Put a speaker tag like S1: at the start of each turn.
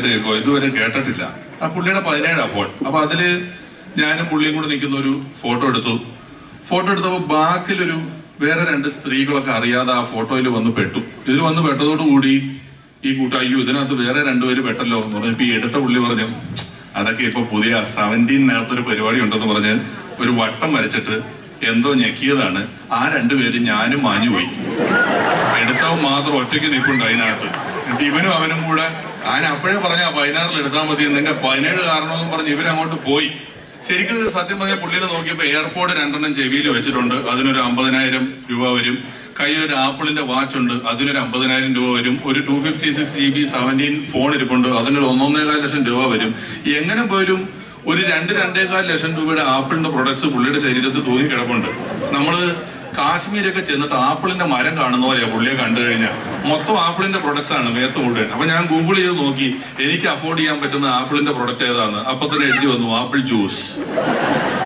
S1: കേൾക്കോ ഇതുവരെ കേട്ടിട്ടില്ല. ആ പുള്ളിയുടെ 17 അപ്പോൾ. അപ്പൊ അതില് ഞാനും പുള്ളിയും കൂടെ നിൽക്കുന്ന ഒരു ഫോട്ടോ എടുത്തപ്പോ ബാക്കിലൊരു വേറെ 2 സ്ത്രീകളൊക്കെ അറിയാതെ ആ ഫോട്ടോയിൽ വന്ന് പെട്ടു. ഇതിൽ വന്ന് പെട്ടതോടുകൂടി ഈ അയ്യോ ഇതിനകത്ത് വേറെ 2 പേര് പെട്ടല്ലോ എന്ന് പറഞ്ഞപ്പോ ഈ എടുത്ത പുള്ളി പറഞ്ഞു അതൊക്കെ ഇപ്പൊ പുതിയ 17-നകത്തൊരു പരിപാടി ഉണ്ടെന്ന് പറഞ്ഞ് ഒരു വട്ടം വരച്ചിട്ട് എന്തോ ഞെക്കിയതാണ്. ആ 2 പേര് ഞാനും മാഞ്ഞുപോയി. എടുത്തവൻ മാത്രം ഒറ്റയ്ക്ക് നിൽപ്പുണ്ട് അതിനകത്ത്. എന്നിട്ട് ഇവനും അവനും കൂടെ അപ്പോഴേ പറഞ്ഞ 16 എടുത്താൽ മതി, നിന്റെ 17 കാരണമെന്നും പറഞ്ഞ് ഇവരങ്ങോട്ട് പോയി. ശരിക്കും സത്യം പറഞ്ഞാൽ പുള്ളിനെ നോക്കിയപ്പോ എയർപോർട്ട് 2 ചെവിയിൽ വെച്ചിട്ടുണ്ട്, അതിനൊരു 50,000 രൂപ വരും. കയ്യിലൊരു ആപ്പിളിന്റെ വാച്ച് ഉണ്ട്, അതിനൊരു 50,000 രൂപ വരും. ഒരു 256 GB 17 ഫോൺ ഇരിപ്പുണ്ട്, അതിനൊരു 1.25 ലക്ഷം രൂപ വരും. എങ്ങനെ പോലും ഒരു 2-2.25 ലക്ഷം രൂപയുടെ ആപ്പിളിന്റെ പ്രൊഡക്ട്സ് പുള്ളിയുടെ ശരീരത്തിൽ തൂങ്ങി കിടപ്പുണ്ട്. നമ്മള് കാശ്മീരൊക്കെ ചെന്നിട്ട് ആപ്പിളിന്റെ മരം കാണുന്ന പോലെയാ പുള്ളിയെ കണ്ടു കഴിഞ്ഞാൽ. മൊത്തം ആപ്പിളിന്റെ പ്രൊഡക്ട്സ് ആണ് മേത്ത് മുഴുവൻ. അപ്പൊ ഞാൻ ഗൂഗിൾ ചെയ്ത് നോക്കി എനിക്ക് അഫോർഡ് ചെയ്യാൻ പറ്റുന്ന ആപ്പിളിന്റെ പ്രൊഡക്റ്റ് ഏതാന്ന്. അപ്പൊ തന്നെ എഴുതി വന്നു ആപ്പിൾ ജ്യൂസ്.